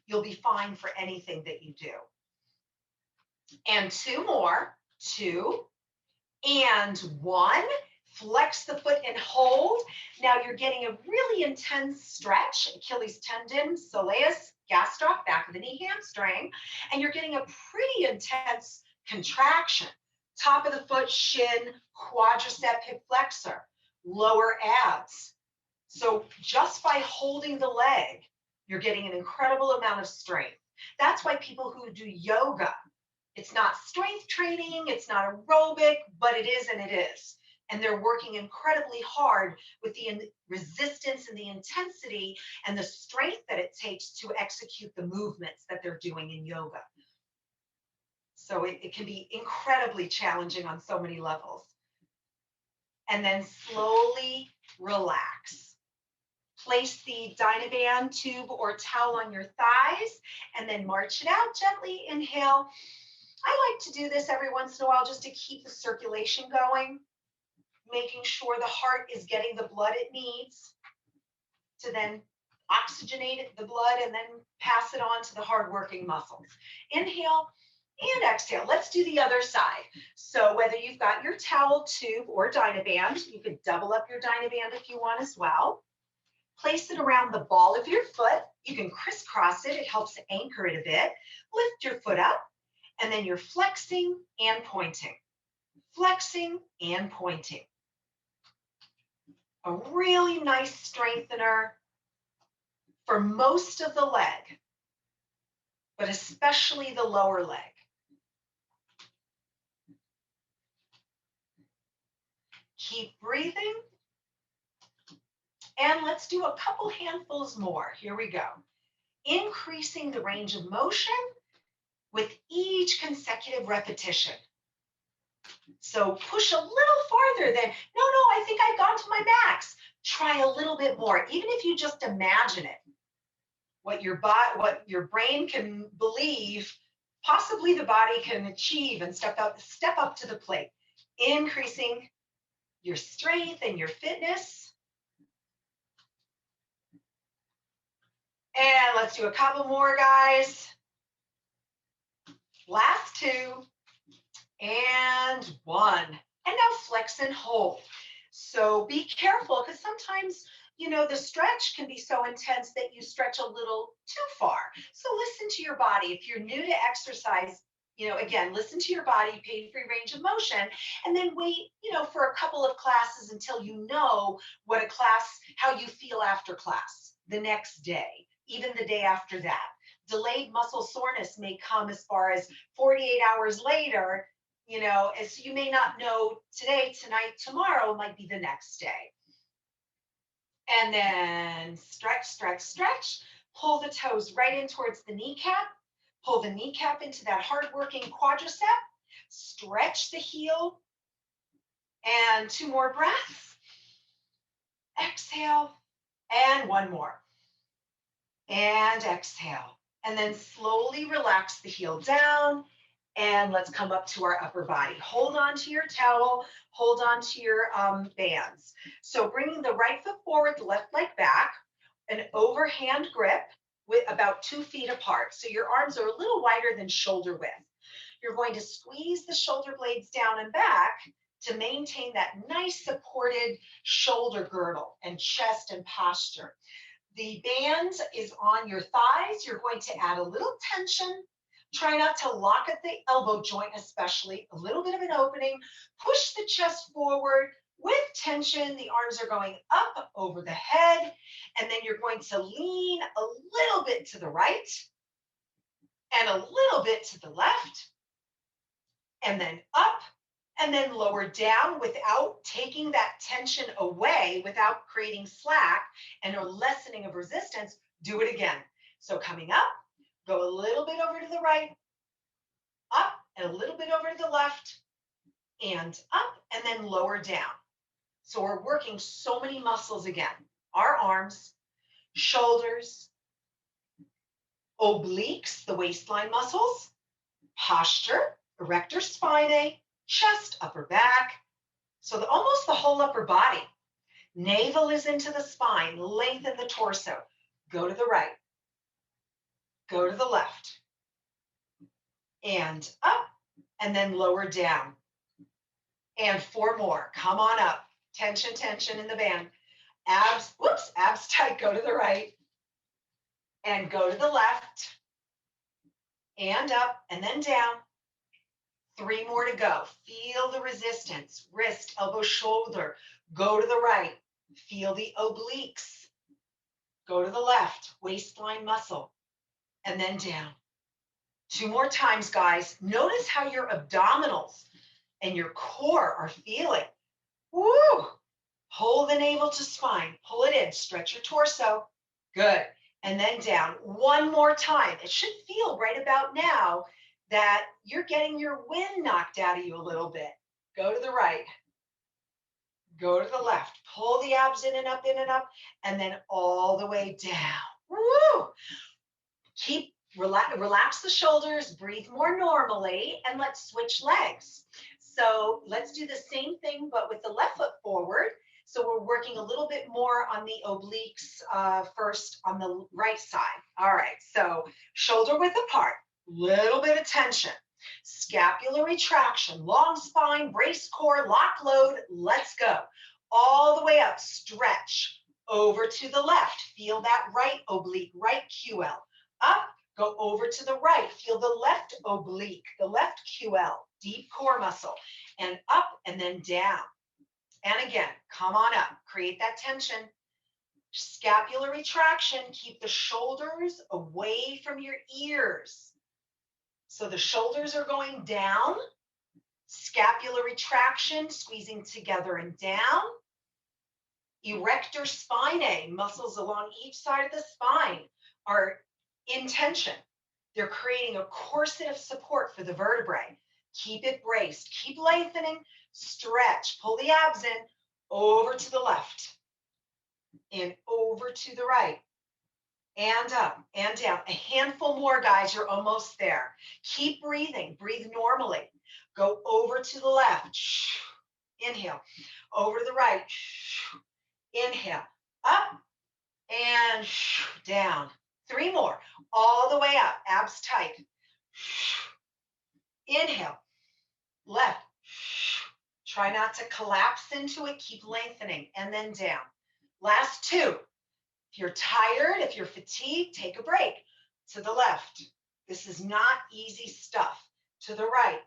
Speaker 1: you'll be fine for anything that you do. And 2 more, 2 and 1. Flex the foot and hold. Now you're getting a really intense stretch, Achilles tendon, soleus, gastroc, back of the knee, hamstring, and you're getting a pretty intense contraction. Top of the foot, shin, quadricep, hip flexor, lower abs. So just by holding the leg, you're getting an incredible amount of strength. That's why people who do yoga, it's not strength training, it's not aerobic, but it is and it is. And they're working incredibly hard with the resistance and the intensity and the strength that it takes to execute the movements that they're doing in yoga. So it can be incredibly challenging on so many levels. And then slowly relax. Place the Dynaband tube or towel on your thighs and then march it out gently. Inhale. I like to do this every once in a while just to keep the circulation going, making sure the heart is getting the blood it needs to then oxygenate the blood and then pass it on to the hardworking muscles. Inhale and exhale. Let's do the other side. So whether you've got your towel, tube, or Dynaband, you could double up your Dynaband if you want as well. Place it around the ball of your foot. You can crisscross it. It helps anchor it a bit. Lift your foot up, and then you're flexing and pointing. Flexing and pointing. A really nice strengthener for most of the leg, but especially the lower leg. Keep breathing. And let's do a couple handfuls more. Here we go. Increasing the range of motion with each consecutive repetition. So push a little farther than, no, I think I've gone to my max. Try a little bit more, even if you just imagine it. What your brain can believe, possibly the body can achieve and step up to the plate. Increasing your strength and your fitness. And let's do a couple more, guys. Last 2. And 1. And now flex and hold. So be careful because sometimes, the stretch can be so intense that you stretch a little too far. So listen to your body. If you're new to exercise, again, listen to your body, pain-free range of motion, and then wait, for a couple of classes until you know how you feel after class the next day, even the day after that. Delayed muscle soreness may come as far as 48 hours later, as you may not know today, tonight, tomorrow might be the next day. And then stretch, stretch, stretch. Pull the toes right in towards the kneecap. Pull the kneecap into that hard-working quadricep. Stretch the heel. And 2 more breaths. Exhale. And 1 more. And exhale. And then slowly relax the heel down. And let's come up to our upper body. Hold on to your towel. Hold on to your bands. So bringing the right foot forward, the left leg back, an overhand grip with about 2 feet apart. So your arms are a little wider than shoulder width. You're going to squeeze the shoulder blades down and back to maintain that nice supported shoulder girdle and chest and posture. The band is on your thighs. You're going to add a little tension. Try not to lock at the elbow joint, especially a little bit of an opening. Push the chest forward with tension. The arms are going up over the head. And then you're going to lean a little bit to the right and a little bit to the left. And then up and then lower down without taking that tension away, without creating slack and a lessening of resistance. Do it again. So coming up, go a little bit over to the right, up and a little bit over to the left, and up and then lower down. So we're working so many muscles again. Our arms, shoulders, obliques, the waistline muscles, posture, erector spinae, chest, upper back. So almost the whole upper body. Navel is into the spine, lengthen the torso. Go to the right. Go to the left. And up, and then lower down. And 4 more. Come on up. Tension, tension in the band. Abs, whoops, abs tight. Go to the right. And go to the left. And up, and then down. 3 more to go. Feel the resistance. Wrist, elbow, shoulder. Go to the right. Feel the obliques. Go to the left. Waistline muscle. And then down. 2 more times, guys. Notice how your abdominals and your core are feeling. Woo! Hold the navel to spine. Pull it in. Stretch your torso. Good. And then down. 1 more time. It should feel right about now that you're getting your wind knocked out of you a little bit. Go to the right. Go to the left. Pull the abs in and up, and then all the way down. Woo! Keep relax the shoulders, breathe more normally, and let's switch legs. So let's do the same thing, but with the left foot forward. So we're working a little bit more on the obliques first on the right side. All right, so shoulder width apart, little bit of tension, scapular retraction, long spine, brace core, lock load. Let's go. All the way up, stretch over to the left. Feel that right oblique, right QL. Up, go over to the right. Feel the left oblique, the left QL, deep core muscle, and up and then down. And again, come on up, create that tension. Scapular retraction, keep the shoulders away from your ears. So the shoulders are going down. Scapular retraction, squeezing together and down. Erector spinae, muscles along each side of the spine are in tension. They're creating a corset of support for the vertebrae. Keep it braced. Keep lengthening. Stretch. Pull the abs in. Over to the left. And over to the right. And up and down. A handful more, guys. You're almost there. Keep breathing. Breathe normally. Go over to the left. Inhale. Over to the right. Inhale. Up and down. 3 more. All the way up. Abs tight. Inhale. Left. Try not to collapse into it. Keep lengthening. And then down. Last 2. If you're tired, if you're fatigued, take a break. To the left. This is not easy stuff. To the right.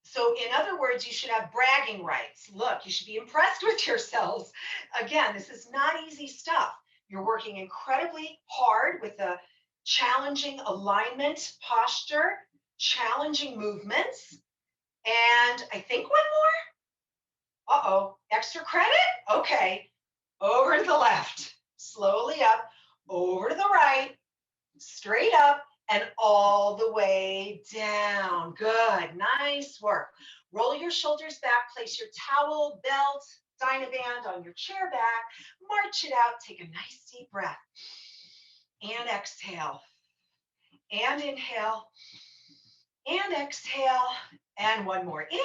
Speaker 1: So in other words, you should have bragging rights. Look, you should be impressed with yourselves. Again, this is not easy stuff. You're working incredibly hard with a challenging alignment, posture, challenging movements. And I think 1 more. Uh-oh, extra credit? Okay, over to the left, slowly up, over to the right, straight up, and all the way down. Good, nice work. Roll your shoulders back, place your towel, belt, Dynaband on your chair back, march it out, take a nice deep breath, and exhale, and inhale, and exhale, and one more, in,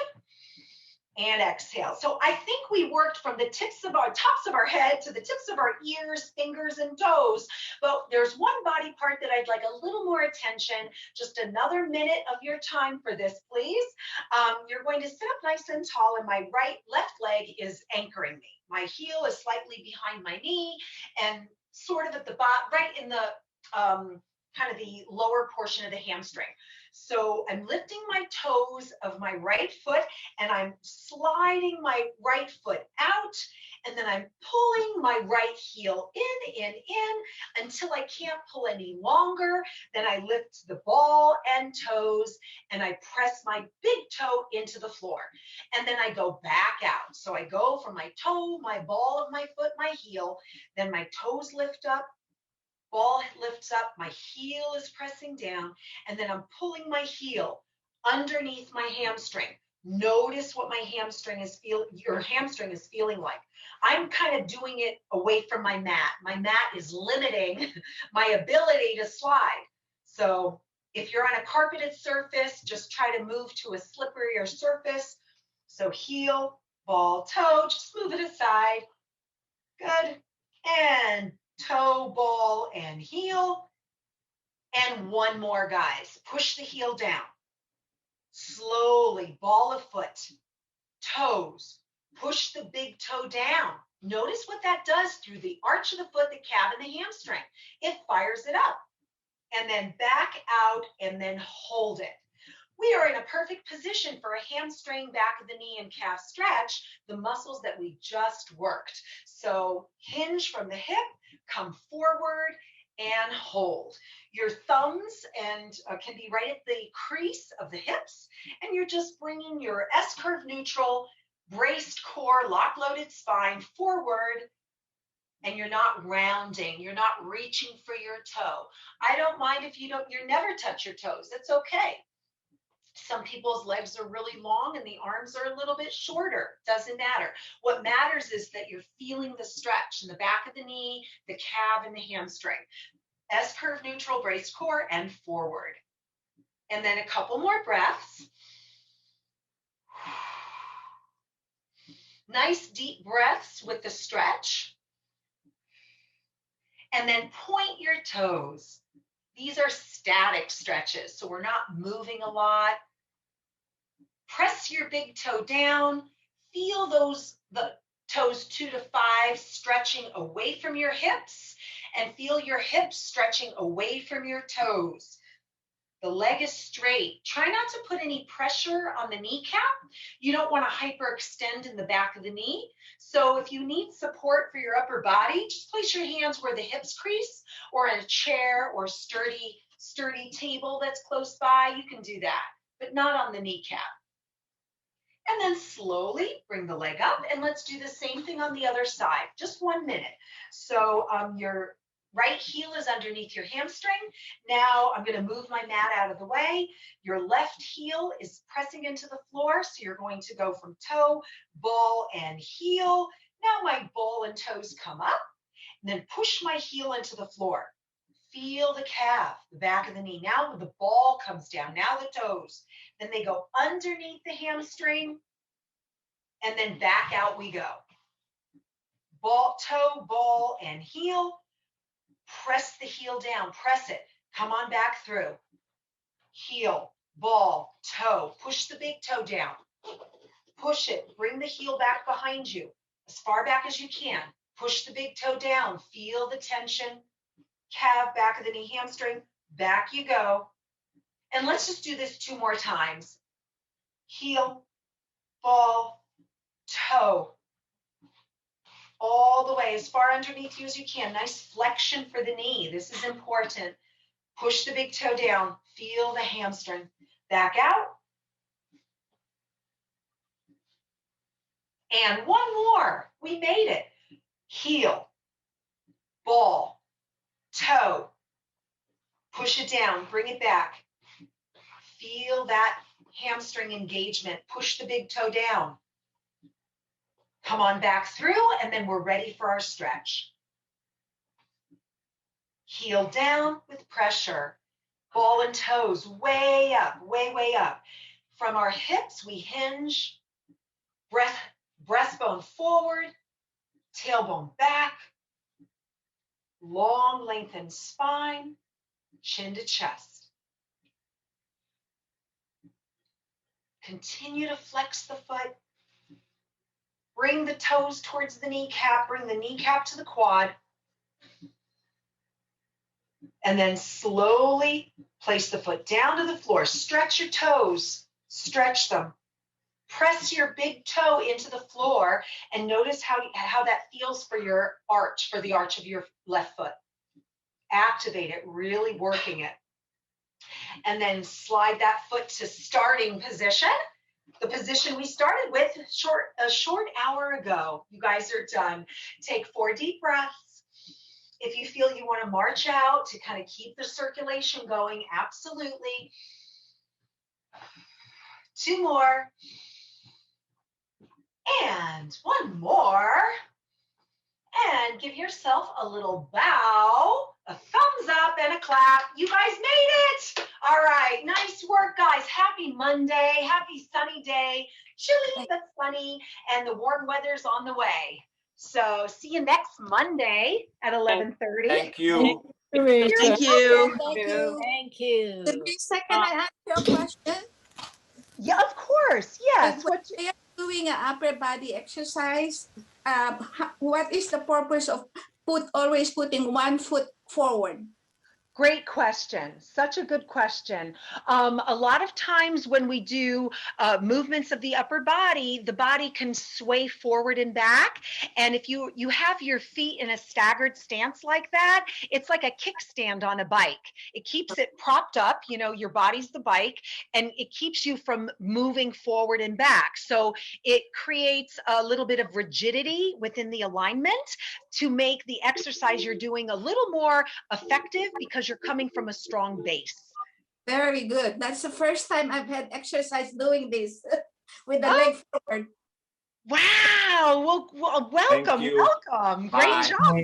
Speaker 1: and exhale. So I think we worked from the tops of our head to the tips of our ears, fingers, and toes. But there's one body part that I'd like a little more attention. Just another minute of your time for this, please. You're going to sit up nice and tall, and my left leg is anchoring me. My heel is slightly behind my knee and sort of at the bottom, right in the kind of the lower portion of the hamstring. So I'm lifting my toes of my right foot and I'm sliding my right foot out, and then I'm pulling my right heel in until I can't pull any longer. Then I lift the ball and toes and I press my big toe into the floor. And then I go back out. So I go from my toe, my ball of my foot, my heel, then my toes lift up, ball lifts up, my heel is pressing down, and then I'm pulling my heel underneath my hamstring. Notice what my hamstring is feeling like. I'm kind of doing it away from my mat. My mat is limiting my ability to slide. So if you're on a carpeted surface, just try to move to a slipperier surface. So heel, ball, toe, just move it aside. Good. And toe, ball, and heel. And one more, guys. Push the heel down. Slowly, ball of foot, toes. Push the big toe down. Notice what that does through the arch of the foot, the calf, and the hamstring. It fires it up. And then back out and then hold it. We are in a perfect position for a hamstring, back of the knee, and calf stretch, the muscles that we just worked. So hinge from the hip, come forward, and hold. Your thumbs can be right at the crease of the hips, and you're just bringing your S-curve neutral, braced core, lock-loaded spine forward, and you're not rounding. You're not reaching for your toe. I don't mind if you never touch your toes. That's okay. Some people's legs are really long and the arms are a little bit shorter. Doesn't matter. What matters is that you're feeling the stretch in the back of the knee, the calf, and the hamstring. S-curve neutral, braced core, and forward. And then a couple more breaths. Nice deep breaths with the stretch. And then point your toes. These are static stretches, so we're not moving a lot. Press your big toe down. Feel the toes 2 to 5 stretching away from your hips, and feel your hips stretching away from your toes. The leg is straight. Try not to put any pressure on the kneecap. You don't want to hyperextend in the back of the knee. So if you need support for your upper body, just place your hands where the hips crease, or in a chair or sturdy table that's close by. You can do that, but not on the kneecap. And then slowly bring the leg up, and let's do the same thing on the other side. Just 1 minute. So your right heel is underneath your hamstring. Now I'm going to move my mat out of the way. Your left heel is pressing into the floor. So you're going to go from toe, ball, and heel. Now my ball and toes come up, and then push my heel into the floor. Feel the calf, the back of the knee. Now the ball comes down, now the toes. Then they go underneath the hamstring, and then back out we go. Ball, toe, ball, and heel. Press the heel down, press it. Come on back through. Heel, ball, toe. Push the big toe down. Push it, bring the heel back behind you, as far back as you can. Push the big toe down, feel the tension. Calf, back of the knee, hamstring, back you go. And let's just do this 2 more times. Heel, ball, toe. All the way, as far underneath you as you can. Nice flexion for the knee. This is important. Push the big toe down. Feel the hamstring. Back out. And one more. We made it. Heel, ball, toe. Push it down, bring it back. Feel that hamstring engagement. Push the big toe down. Come on back through, and then we're ready for our stretch. Heel down with pressure. Ball and toes way up, way up. From our hips, we hinge. Breastbone forward, tailbone back. Long, lengthened spine, chin to chest. Continue to flex the foot. Bring the toes towards the kneecap. Bring the kneecap to the quad. And then slowly place the foot down to the floor. Stretch your toes. Stretch them. Press your big toe into the floor and notice how that feels for your arch, for the arch of your left foot. Activate it, really working it. And then slide that foot to starting position. The position we started with a short hour ago. You guys are done. Take 4 deep breaths. If you feel you want to march out to kind of keep the circulation going, absolutely. 2 more. And 1 more. And give yourself a little bow, a thumbs up, and a clap. You guys made it. All right, nice work, guys. Happy Monday, happy sunny day. Chilly but sunny, and the warm weather's on the way. So see you next Monday at 11:30.
Speaker 4: Thank you.
Speaker 3: Thank you.
Speaker 5: Thank you.
Speaker 6: Thank you.
Speaker 5: Teresa, can I ask you a question?
Speaker 1: Yeah, of course. Yes.
Speaker 5: When we are doing an upper body exercise, what is the purpose of always putting 1 foot forward?
Speaker 1: Great question. Such a good question. A lot of times when we do movements of the upper body, the body can sway forward and back. And if you have your feet in a staggered stance like that, it's like a kickstand on a bike. It keeps it propped up, you know, your body's the bike, and it keeps you from moving forward and back. So it creates a little bit of rigidity within the alignment to make the exercise you're doing a little more effective because you're coming from a strong base.
Speaker 5: Very good. That's the first time I've had exercise doing this with the leg forward.
Speaker 1: Wow. Well, welcome,
Speaker 4: you.
Speaker 1: welcome. Great
Speaker 4: Bye.
Speaker 1: job.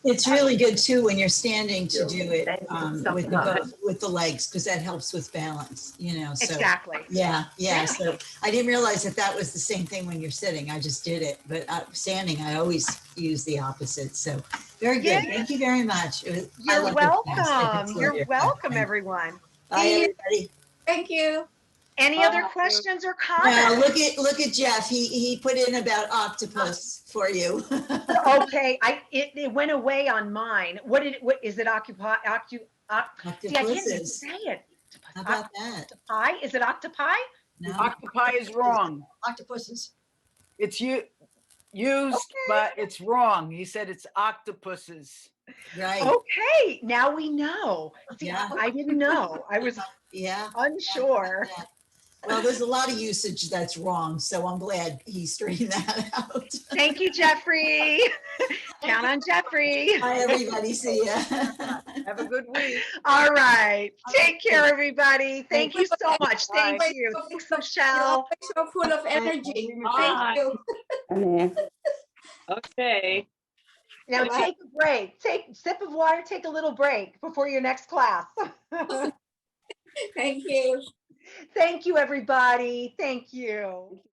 Speaker 6: It's really good too when you're standing to do it
Speaker 1: Thank you so much.
Speaker 6: with the legs, because that helps with balance, you know. So
Speaker 1: Exactly.
Speaker 6: yeah. So I didn't realize that was the same thing when you're sitting. I just did it, but standing, I always use the opposite. So very good.
Speaker 1: Yeah.
Speaker 6: Thank you very much. I
Speaker 1: You're
Speaker 6: love your class.
Speaker 1: welcome. You're welcome, everyone.
Speaker 6: Bye, everybody.
Speaker 5: Thank you.
Speaker 1: Any other questions or comments?
Speaker 6: Now look at Jeff. He put in about octopus for you.
Speaker 1: Okay, it went away on mine. What is it? Occupy? See, I can't even
Speaker 6: Octopuses.
Speaker 1: say it.
Speaker 6: How about that?
Speaker 1: Octopi? Is it octopi?
Speaker 6: No,
Speaker 7: Octopi is wrong.
Speaker 6: octopuses.
Speaker 7: It's used, but it's wrong. He said it's octopuses.
Speaker 6: Right.
Speaker 1: Okay, now we know. See,
Speaker 6: Yeah.
Speaker 1: I didn't know. I was
Speaker 6: Yeah.
Speaker 1: unsure.
Speaker 6: Yeah. Well, there's a lot of usage that's wrong, so I'm glad he straightened that out.
Speaker 1: Thank you, Jeffrey. Count on Jeffrey.
Speaker 6: Bye, everybody. See ya.
Speaker 7: Have a good week.
Speaker 1: All right. Take care, everybody. Thank you so much. Thank
Speaker 5: Bye.
Speaker 1: you. Thanks,
Speaker 5: You're
Speaker 1: Michelle.
Speaker 5: always so full of energy.
Speaker 3: Bye.
Speaker 5: Thank you.
Speaker 3: Okay.
Speaker 1: Now
Speaker 5: Bye.
Speaker 1: take a break. Take a sip of water. Take a little break before your next class.
Speaker 5: Thank you.
Speaker 1: Thank you, everybody. Thank you.